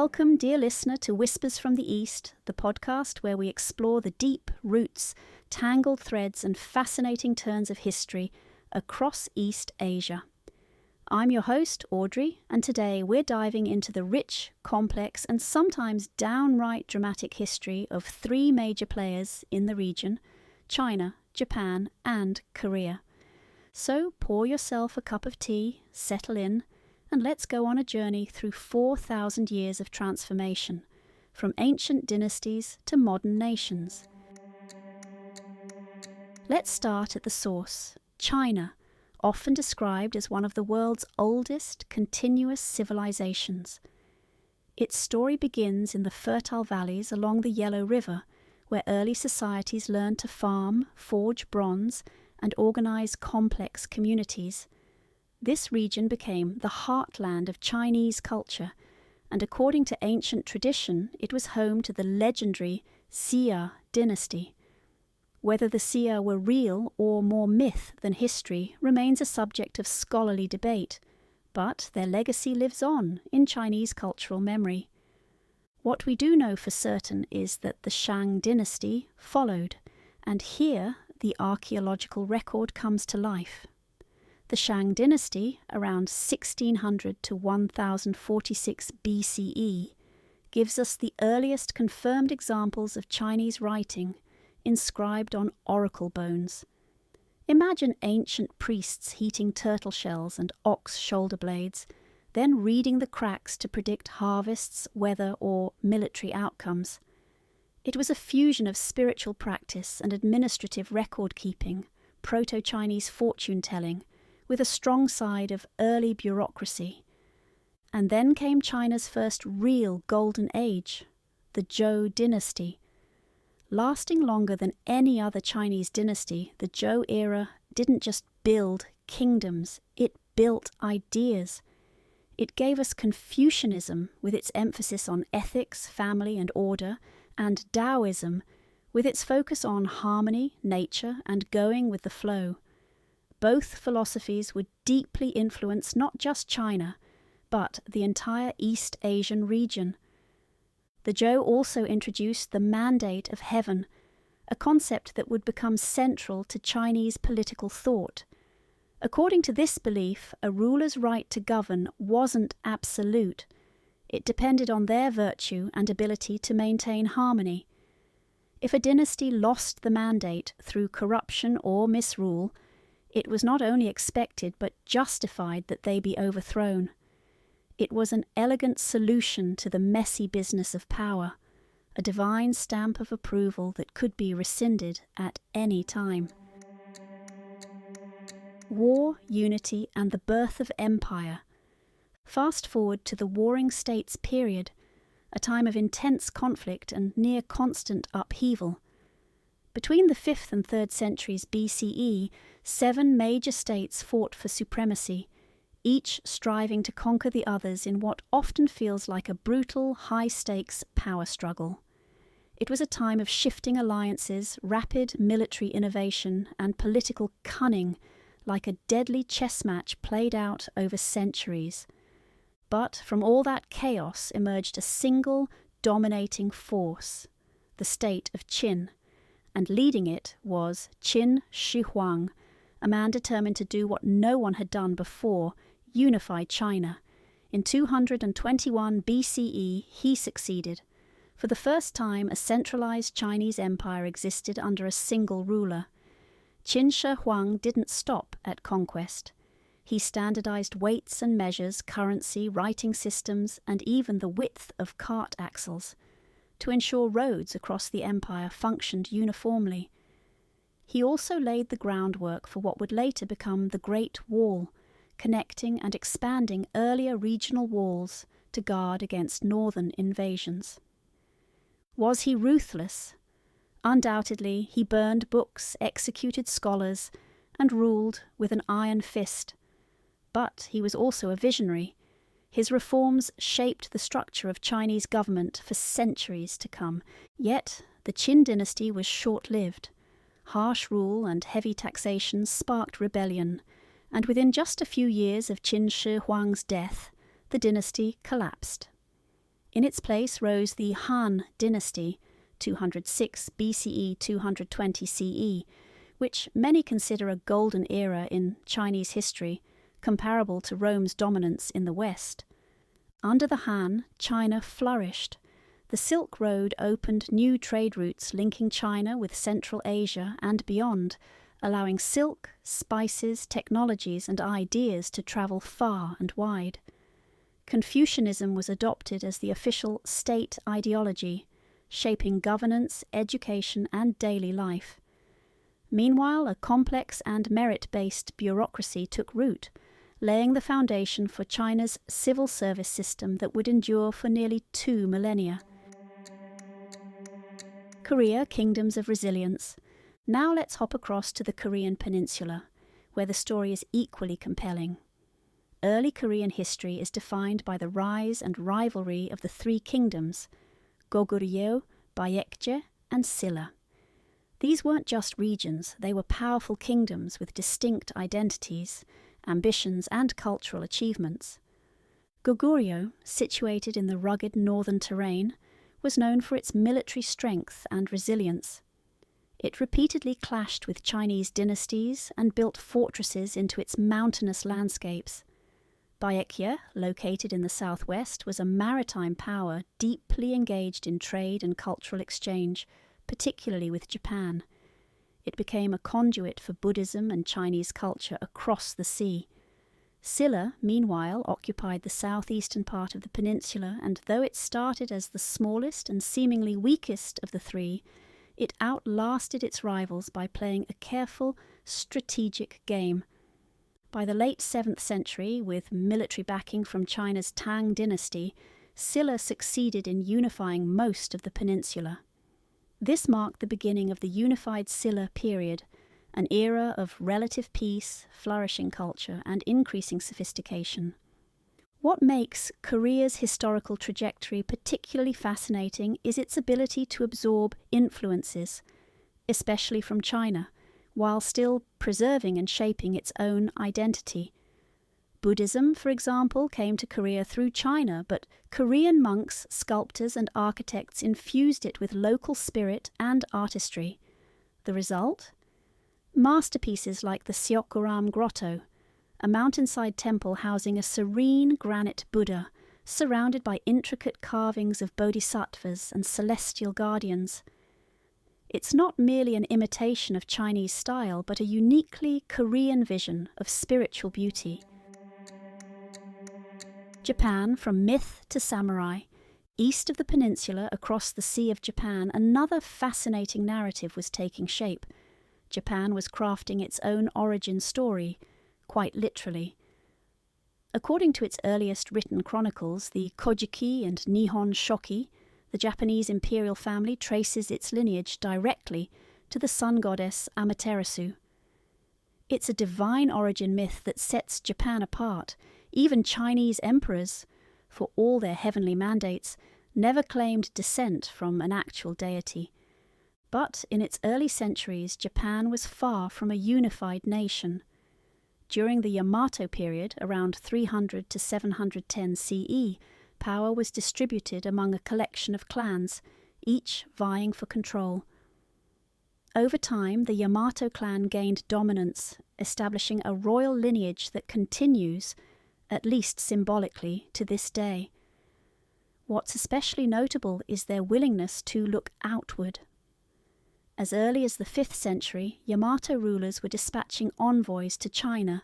Welcome, dear listener, to Whispers from the East, the podcast where we explore the deep roots, tangled threads and fascinating turns of history across East Asia. I'm your host, Audrey, and today we're diving into the rich, complex and sometimes downright dramatic history of three major players in the region: China, Japan and Korea. So pour yourself a cup of tea, settle in, and let's go on a journey through 4,000 years of transformation, from ancient dynasties to modern nations. Let's start at the source, China, often described as one of the world's oldest continuous civilizations. Its story begins in the fertile valleys along the Yellow River, where early societies learned to farm, forge bronze, and organize complex communities. This region became the heartland of Chinese culture, and according to ancient tradition, it was home to the legendary Xia dynasty. Whether the Xia were real or more myth than history remains a subject of scholarly debate, but their legacy lives on in Chinese cultural memory. What we do know for certain is that the Shang dynasty followed, and here the archaeological record comes to life. The Shang dynasty, around 1600 to 1046 BCE, gives us the earliest confirmed examples of Chinese writing inscribed on oracle bones. Imagine ancient priests heating turtle shells and ox shoulder blades, then reading the cracks to predict harvests, weather, or military outcomes. It was a fusion of spiritual practice and administrative record-keeping, proto-Chinese fortune-telling, with a strong side of early bureaucracy. And then came China's first real golden age, the Zhou dynasty. Lasting longer than any other Chinese dynasty, the Zhou era didn't just build kingdoms, it built ideas. It gave us Confucianism with its emphasis on ethics, family and order, and Taoism with its focus on harmony, nature, and going with the flow. Both philosophies would deeply influence not just China, but the entire East Asian region. The Zhou also introduced the mandate of heaven, a concept that would become central to Chinese political thought. According to this belief, a ruler's right to govern wasn't absolute. It depended on their virtue and ability to maintain harmony. If a dynasty lost the mandate through corruption or misrule, it was not only expected but justified that they be overthrown. It was an elegant solution to the messy business of power, a divine stamp of approval that could be rescinded at any time. War, unity, and the birth of empire. Fast forward to the Warring States period, a time of intense conflict and near constant upheaval. Between the 5th and 3rd centuries BCE, 7 major states fought for supremacy, each striving to conquer the others in what often feels like a brutal, high-stakes power struggle. It was a time of shifting alliances, rapid military innovation, and political cunning, like a deadly chess match played out over centuries. But from all that chaos emerged a single, dominating force, the state of Qin, and leading it was Qin Shi Huang, a man determined to do what no one had done before: unify China. In 221 BCE, he succeeded. For the first time, a centralized Chinese empire existed under a single ruler. Qin Shi Huang didn't stop at conquest. He standardized weights and measures, currency, writing systems, and even the width of cart axles, to ensure roads across the empire functioned uniformly. He also laid the groundwork for what would later become the Great Wall, connecting and expanding earlier regional walls to guard against northern invasions. Was he ruthless? Undoubtedly, he burned books, executed scholars, and ruled with an iron fist. But he was also a visionary. His reforms shaped the structure of Chinese government for centuries to come. Yet, the Qin dynasty was short-lived. Harsh rule and heavy taxation sparked rebellion, and within just a few years of Qin Shi Huang's death, the dynasty collapsed. In its place rose the Han Dynasty, 206 BCE, 220 CE, which many consider a golden era in Chinese history, comparable to Rome's dominance in the West. Under the Han, China flourished. The Silk Road opened new trade routes linking China with Central Asia and beyond, allowing silk, spices, technologies, and ideas to travel far and wide. Confucianism was adopted as the official state ideology, shaping governance, education, and daily life. Meanwhile, a complex and merit-based bureaucracy took root, laying the foundation for China's civil service system that would endure for nearly 2 millennia. Korea, kingdoms of resilience. Now let's hop across to the Korean peninsula, where the story is equally compelling. Early Korean history is defined by the rise and rivalry of the three kingdoms, Goguryeo, Baekje, and Silla. These weren't just regions, they were powerful kingdoms with distinct identities, ambitions, and cultural achievements. Goguryeo, situated in the rugged northern terrain, was known for its military strength and resilience. It repeatedly clashed with Chinese dynasties and built fortresses into its mountainous landscapes. Baekje, located in the southwest, was a maritime power deeply engaged in trade and cultural exchange, particularly with Japan. It became a conduit for Buddhism and Chinese culture across the sea. Silla, meanwhile, occupied the southeastern part of the peninsula, and though it started as the smallest and seemingly weakest of the three, it outlasted its rivals by playing a careful, strategic game. By the late 7th century, with military backing from China's Tang dynasty, Silla succeeded in unifying most of the peninsula. This marked the beginning of the unified Silla period, an era of relative peace, flourishing culture, and increasing sophistication. What makes Korea's historical trajectory particularly fascinating is its ability to absorb influences, especially from China, while still preserving and shaping its own identity. Buddhism, for example, came to Korea through China, but Korean monks, sculptors, and architects infused it with local spirit and artistry. The result? Masterpieces like the Seokguram Grotto, a mountainside temple housing a serene granite Buddha, surrounded by intricate carvings of bodhisattvas and celestial guardians. It's not merely an imitation of Chinese style, but a uniquely Korean vision of spiritual beauty. Japan, from myth to samurai. East of the peninsula, across the Sea of Japan, another fascinating narrative was taking shape. Japan was crafting its own origin story, quite literally. According to its earliest written chronicles, the Kojiki and Nihon Shoki, the Japanese imperial family traces its lineage directly to the sun goddess Amaterasu. It's a divine origin myth that sets Japan apart. Even Chinese emperors, for all their heavenly mandates, never claimed descent from an actual deity. But in its early centuries, Japan was far from a unified nation. During the Yamato period, around 300 to 710 CE, power was distributed among a collection of clans, each vying for control. Over time, the Yamato clan gained dominance, establishing a royal lineage that continues, at least symbolically, to this day. What's especially notable is their willingness to look outward. As early as the 5th century, Yamato rulers were dispatching envoys to China,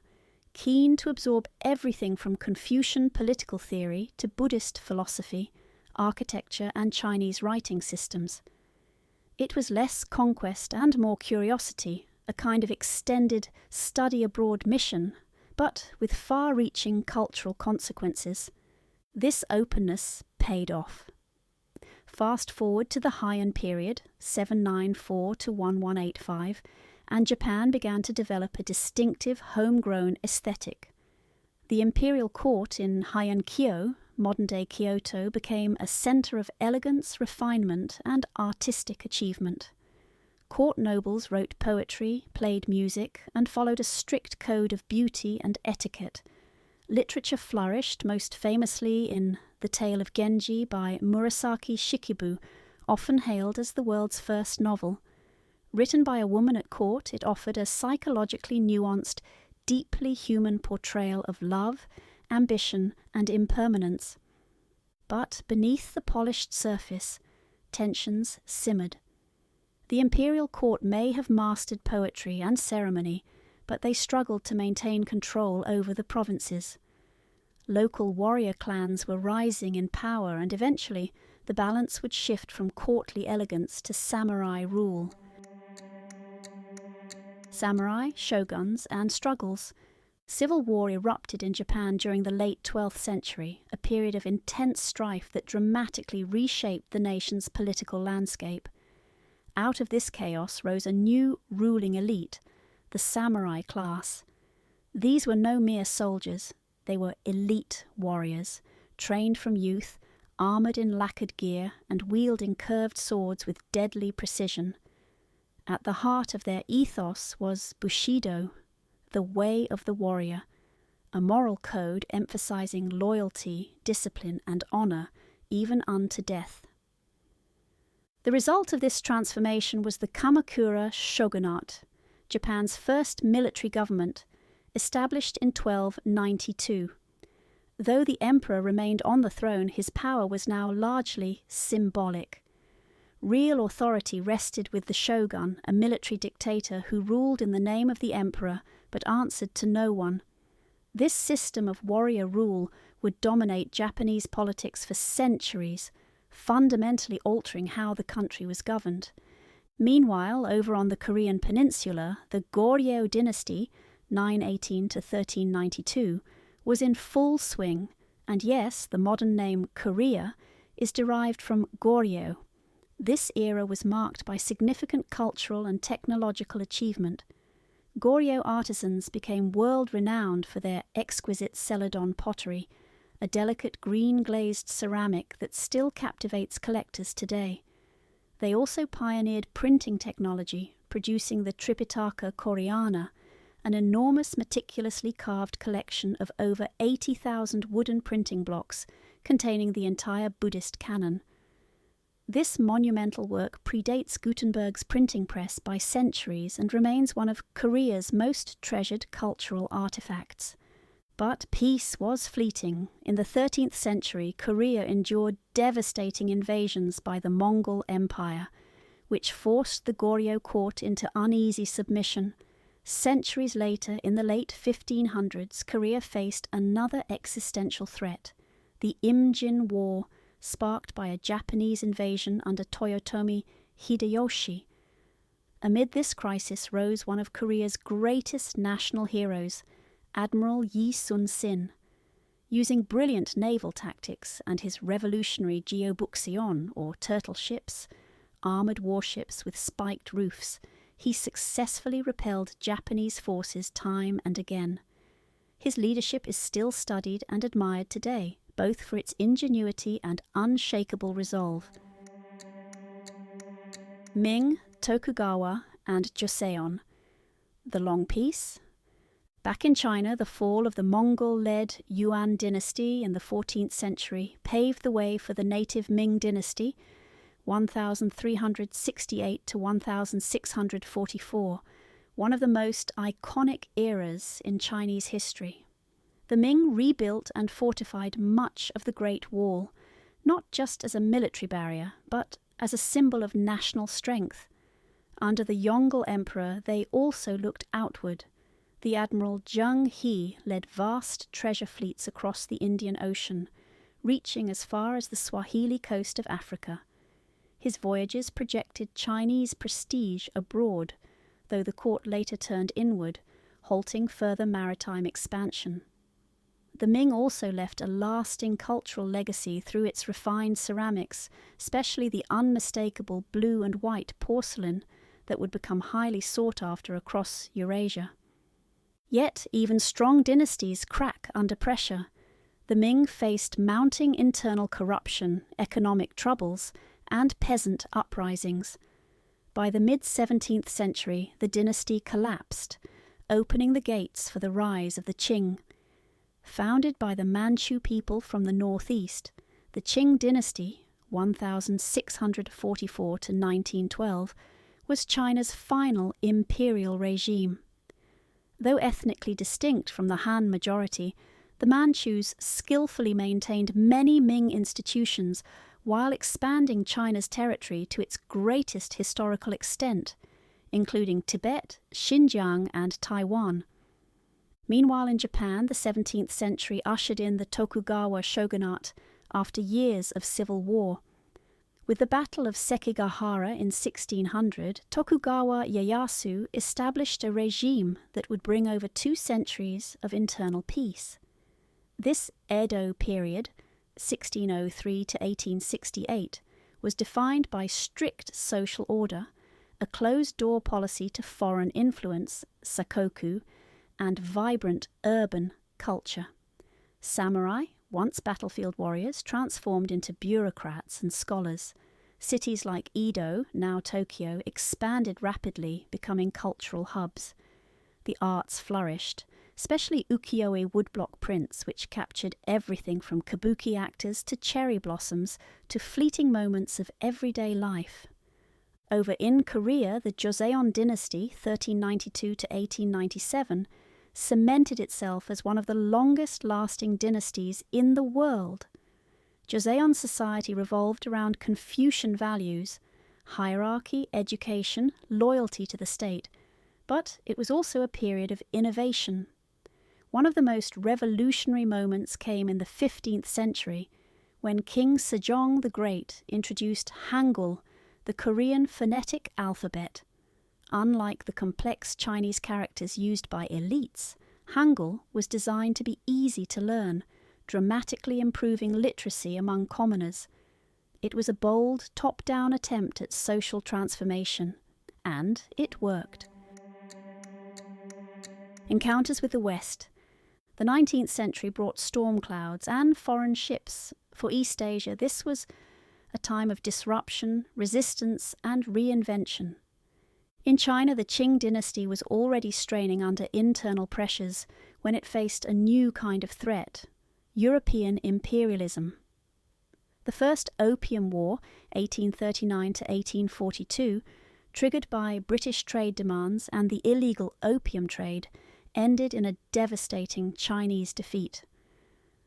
keen to absorb everything from Confucian political theory to Buddhist philosophy, architecture, and Chinese writing systems. It was less conquest and more curiosity, a kind of extended study-abroad mission, but with far-reaching cultural consequences. This openness paid off. Fast forward to the Heian period, 794 to 1185, and Japan began to develop a distinctive homegrown aesthetic. The imperial court in Heian-kyo, modern-day Kyoto, became a center of elegance, refinement, and artistic achievement. Court nobles wrote poetry, played music, and followed a strict code of beauty and etiquette. Literature flourished, most famously in The Tale of Genji by Murasaki Shikibu, often hailed as the world's first novel. Written by a woman at court, it offered a psychologically nuanced, deeply human portrayal of love, ambition, and impermanence. But beneath the polished surface, tensions simmered. The imperial court may have mastered poetry and ceremony, but they struggled to maintain control over the provinces. Local warrior clans were rising in power, and eventually the balance would shift from courtly elegance to samurai rule. Samurai, shoguns, and struggles. Civil war erupted in Japan during the late 12th century, a period of intense strife that dramatically reshaped the nation's political landscape. Out of this chaos rose a new ruling elite, the samurai class. These were no mere soldiers, they were elite warriors, trained from youth, armoured in lacquered gear and wielding curved swords with deadly precision. At the heart of their ethos was Bushido, the way of the warrior, a moral code emphasizing loyalty, discipline, and honor, even unto death. The result of this transformation was the Kamakura shogunate, Japan's first military government, established in 1292. Though the emperor remained on the throne, his power was now largely symbolic. Real authority rested with the shogun, a military dictator who ruled in the name of the emperor but answered to no one. This system of warrior rule would dominate Japanese politics for centuries, fundamentally altering how the country was governed. Meanwhile, over on the Korean peninsula, the Goryeo dynasty, 918 to 1392, was in full swing, and yes, the modern name Korea is derived from Goryeo. This era was marked by significant cultural and technological achievement. Goryeo artisans became world-renowned for their exquisite celadon pottery, a delicate green-glazed ceramic that still captivates collectors today. They also pioneered printing technology, producing the Tripitaka Koreana, an enormous meticulously carved collection of over 80,000 wooden printing blocks containing the entire Buddhist canon. This monumental work predates Gutenberg's printing press by centuries and remains one of Korea's most treasured cultural artifacts. But peace was fleeting. In the 13th century, Korea endured devastating invasions by the Mongol Empire, which forced the Goryeo court into uneasy submission. Centuries later, in the late 1500s, Korea faced another existential threat, the Imjin War, sparked by a Japanese invasion under Toyotomi Hideyoshi. Amid this crisis rose one of Korea's greatest national heroes, Admiral Yi Sun-sin. Using brilliant naval tactics and his revolutionary geobukseon, or turtle ships, armoured warships with spiked roofs, he successfully repelled Japanese forces time and again. His leadership is still studied and admired today, both for its ingenuity and unshakable resolve. Ming, Tokugawa, and Joseon. The Long Peace. Back in China, the fall of the Mongol-led Yuan dynasty in the 14th century paved the way for the native Ming dynasty, 1368 to 1644, one of the most iconic eras in Chinese history. The Ming rebuilt and fortified much of the Great Wall, not just as a military barrier, but as a symbol of national strength. Under the Yongle Emperor, they also looked outward. The Admiral Zheng He led vast treasure fleets across the Indian Ocean, reaching as far as the Swahili coast of Africa. His voyages projected Chinese prestige abroad, though the court later turned inward, halting further maritime expansion. The Ming also left a lasting cultural legacy through its refined ceramics, especially the unmistakable blue and white porcelain that would become highly sought after across Eurasia. Yet even strong dynasties crack under pressure. The Ming faced mounting internal corruption, economic troubles, and peasant uprisings. By the mid-17th century, the dynasty collapsed, opening the gates for the rise of the Qing. Founded by the Manchu people from the northeast, The Qing dynasty, 1644 to 1912, was China's final imperial regime. Though ethnically distinct from the Han majority, the Manchus skillfully maintained many Ming institutions while expanding China's territory to its greatest historical extent, including Tibet, Xinjiang, and Taiwan. Meanwhile, in Japan, the 17th century ushered in the Tokugawa shogunate after years of civil war. With the Battle of Sekigahara in 1600, Tokugawa Ieyasu established a regime that would bring over 2 centuries of internal peace. This Edo period, 1603 to 1868, was defined by strict social order, a closed-door policy to foreign influence, sakoku, and vibrant urban culture. Samurai, once battlefield warriors, transformed into bureaucrats and scholars. Cities like Edo, now Tokyo, expanded rapidly, becoming cultural hubs. The arts flourished, especially ukiyo-e woodblock prints, which captured everything from kabuki actors to cherry blossoms to fleeting moments of everyday life. Over in Korea, the Joseon dynasty, 1392 to 1897, cemented itself as one of the longest-lasting dynasties in the world. Joseon society revolved around Confucian values, hierarchy, education, loyalty to the state, but it was also a period of innovation. One of the most revolutionary moments came in the 15th century, when King Sejong the Great introduced Hangul, the Korean phonetic alphabet. Unlike the complex Chinese characters used by elites, Hangul was designed to be easy to learn, dramatically improving literacy among commoners. It was a bold, top-down attempt at social transformation, and it worked. Encounters with the West. The 19th century brought storm clouds and foreign ships. For East Asia, this was a time of disruption, resistance, and reinvention. In China, the Qing dynasty was already straining under internal pressures when it faced a new kind of threat: European imperialism. The First Opium War, 1839 to 1842, triggered by British trade demands and the illegal opium trade, ended in a devastating Chinese defeat.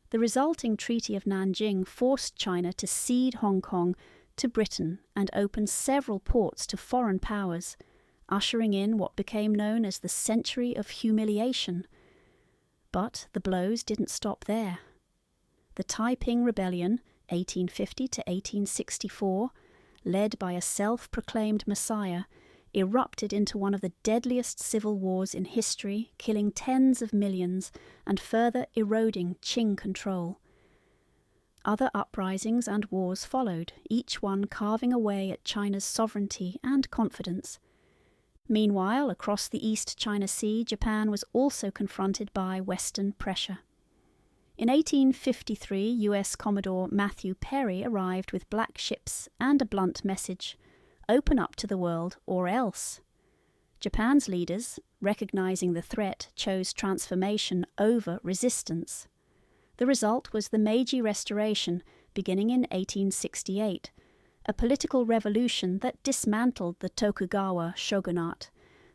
The resulting Treaty of Nanjing forced China to cede Hong Kong to Britain and open several ports to foreign powers, ushering in what became known as the Century of Humiliation. But the blows didn't stop there. The Taiping Rebellion, 1850 to 1864, led by a self-proclaimed messiah, erupted into one of the deadliest civil wars in history, killing tens of millions and further eroding Qing control. Other uprisings and wars followed, each one carving away at China's sovereignty and confidence. Meanwhile, across the East China Sea, Japan was also confronted by Western pressure. In 1853, U.S. Commodore Matthew Perry arrived with black ships and a blunt message: open up to the world or else. Japan's leaders, recognizing the threat, chose transformation over resistance. The result was the Meiji Restoration, beginning in 1868, a political revolution that dismantled the Tokugawa shogunate.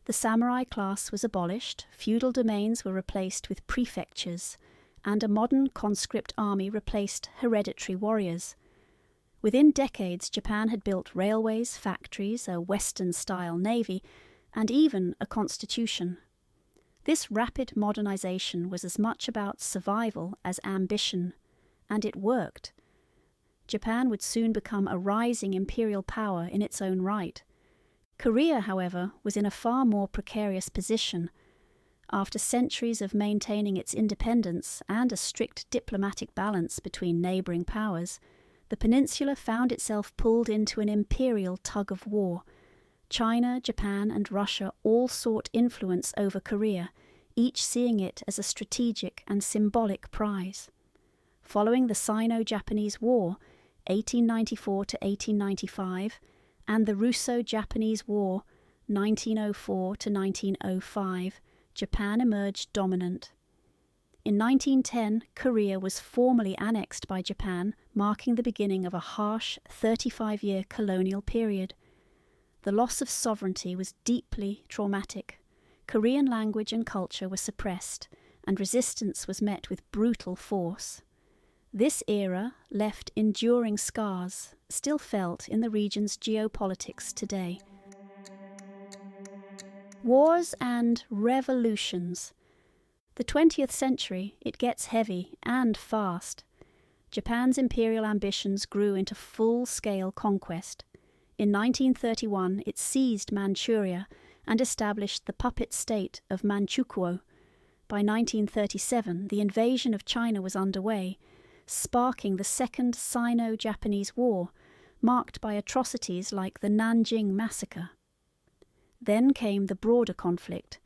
The samurai class was abolished, feudal domains were replaced with prefectures, and a modern conscript army replaced hereditary warriors. Within decades, Japan had built railways, factories, a Western-style navy, and even a constitution. This rapid modernization was as much about survival as ambition, and it worked. Japan would soon become a rising imperial power in its own right. Korea, however, was in a far more precarious position. After centuries of maintaining its independence and a strict diplomatic balance between neighboring powers, the peninsula found itself pulled into an imperial tug-of-war. China, Japan, and Russia all sought influence over Korea, each seeing it as a strategic and symbolic prize. Following the Sino-Japanese War, 1894 to 1895, and the Russo-Japanese War, 1904 to 1905, Japan emerged dominant. In 1910, Korea was formally annexed by Japan, marking the beginning of a harsh 35-year colonial period. The loss of sovereignty was deeply traumatic. Korean language and culture were suppressed, and resistance was met with brutal force. This era left enduring scars, still felt in the region's geopolitics today. Wars and revolutions. The 20th century, it gets heavy and fast. Japan's imperial ambitions grew into full-scale conquest. In 1931, it seized Manchuria and established the puppet state of Manchukuo. By 1937, the invasion of China was underway, sparking the Second Sino-Japanese War, marked by atrocities like the Nanjing Massacre. Then came the broader conflict.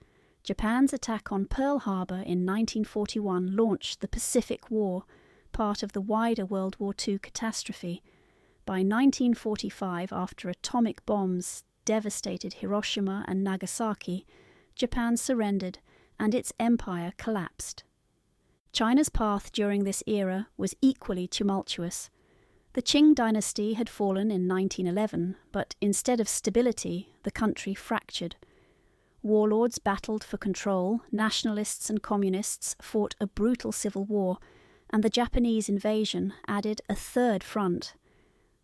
Japan's attack on Pearl Harbor in 1941 launched the Pacific War, part of the wider World War II catastrophe. By 1945, after atomic bombs devastated Hiroshima and Nagasaki, Japan surrendered and its empire collapsed. China's path during this era was equally tumultuous. The Qing dynasty had fallen in 1911, but instead of stability, the country fractured. Warlords battled for control, nationalists and communists fought a brutal civil war, and the Japanese invasion added a third front.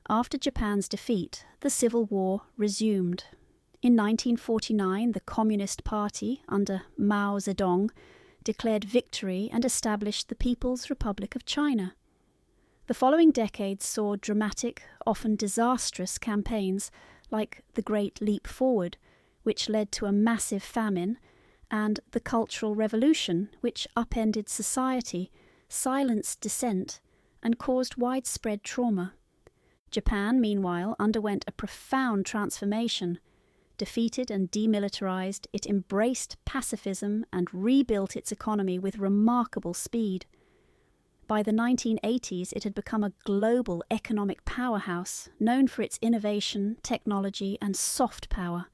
After Japan's defeat, the Civil War resumed. In 1949, the Communist Party, under Mao Zedong, declared victory and established the People's Republic of China. The following decades saw dramatic, often disastrous campaigns like the Great Leap Forward, which led to a massive famine, and the Cultural Revolution, which upended society, silenced dissent, and caused widespread trauma. Japan, meanwhile, underwent a profound transformation. Defeated and demilitarized, it embraced pacifism and rebuilt its economy with remarkable speed. By the 1980s, it had become a global economic powerhouse, known for its innovation, technology, and soft power.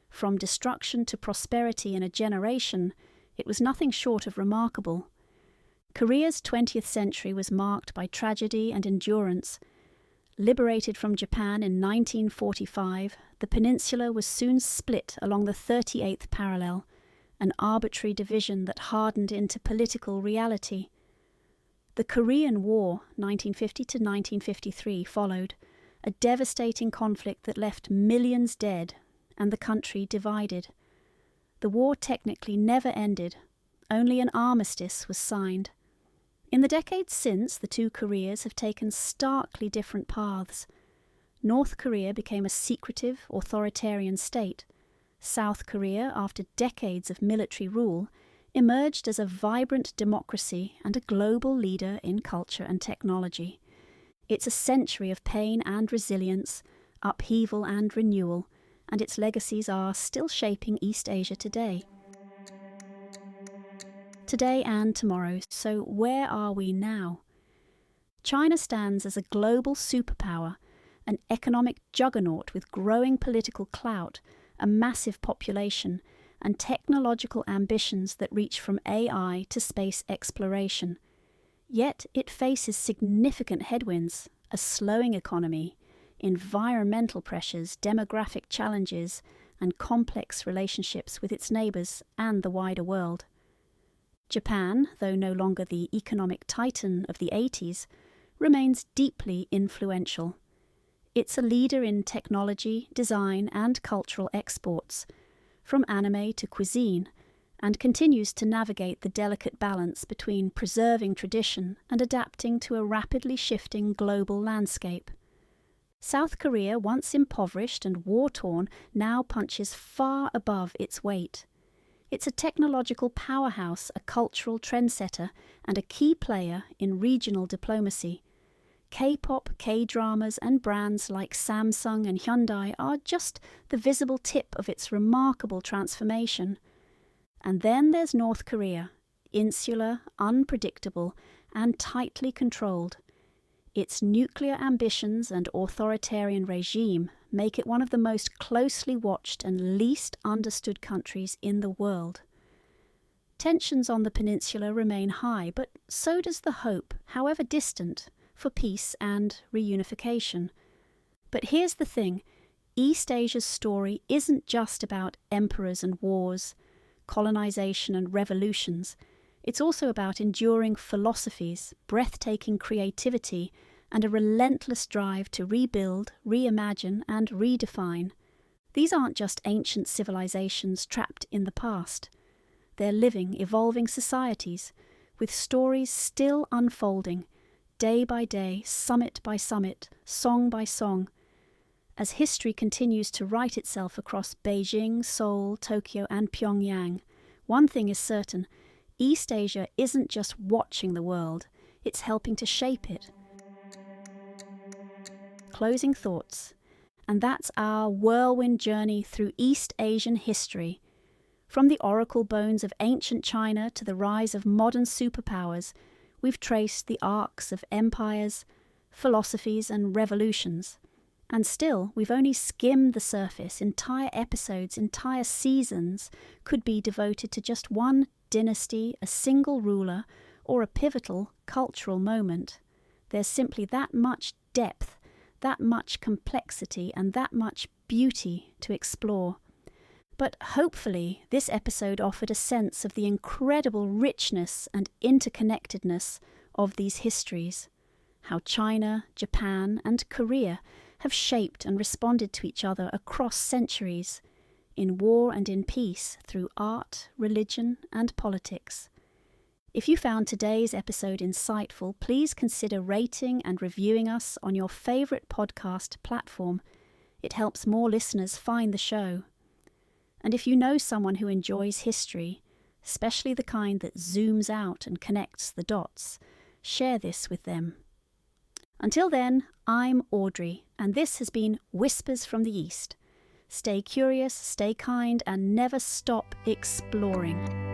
From destruction to prosperity in a generation, it was nothing short of remarkable. Korea's 20th century was marked by tragedy and endurance. Liberated from Japan in 1945, the peninsula was soon split along the 38th parallel, an arbitrary division that hardened into political reality. The Korean War, 1950 to 1953, followed, a devastating conflict that left millions dead and the country divided. The war technically never ended, only an armistice was signed. In the decades since, the two Koreas have taken starkly different paths. North Korea became a secretive, authoritarian state. South Korea, after decades of military rule, emerged as a vibrant democracy and a global leader in culture and technology. It's a century of pain and resilience, upheaval and renewal, and its legacies are still shaping East Asia today. Today and tomorrow, so where are we now? China stands as a global superpower, an economic juggernaut with growing political clout, a massive population, and technological ambitions that reach from AI to space exploration. Yet it faces significant headwinds, a slowing economy, environmental pressures, demographic challenges, and complex relationships with its neighbours and the wider world. Japan, though no longer the economic titan of the 80s, remains deeply influential. It's a leader in technology, design, and cultural exports, from anime to cuisine, and continues to navigate the delicate balance between preserving tradition and adapting to a rapidly shifting global landscape. South Korea, once impoverished and war-torn, now punches far above its weight. It's a technological powerhouse, a cultural trendsetter, and a key player in regional diplomacy. K-pop, K-dramas, and brands like Samsung and Hyundai are just the visible tip of its remarkable transformation. And then there's North Korea, insular, unpredictable, and tightly controlled. Its nuclear ambitions and authoritarian regime make it one of the most closely watched and least understood countries in the world. Tensions on the peninsula remain high, but so does the hope, however distant, for peace and reunification. But here's the thing, East Asia's story isn't just about emperors and wars, colonization and revolutions. It's also about enduring philosophies, breathtaking creativity, and a relentless drive to rebuild, reimagine, and redefine. These aren't just ancient civilizations trapped in the past. They're living, evolving societies, with stories still unfolding, day by day, summit by summit, song by song. As history continues to write itself across Beijing, Seoul, Tokyo, and Pyongyang, one thing is certain, East Asia isn't just watching the world, it's helping to shape it. Closing thoughts, and that's our whirlwind journey through East Asian history. From the oracle bones of ancient China to the rise of modern superpowers, we've traced the arcs of empires, philosophies, and revolutions. And still, we've only skimmed the surface. Entire episodes, entire seasons could be devoted to just one dynasty, a single ruler, or a pivotal cultural moment. There's simply that much depth, that much complexity, and that much beauty to explore. But hopefully, this episode offered a sense of the incredible richness and interconnectedness of these histories. How China, Japan, and Korea have shaped and responded to each other across centuries, in war and in peace, through art, religion, and politics. If you found today's episode insightful, please consider rating and reviewing us on your favourite podcast platform. It helps more listeners find the show. And if you know someone who enjoys history, especially the kind that zooms out and connects the dots, share this with them. Until then, I'm Audrey, and this has been Whispers from the East. Stay curious, stay kind, and never stop exploring.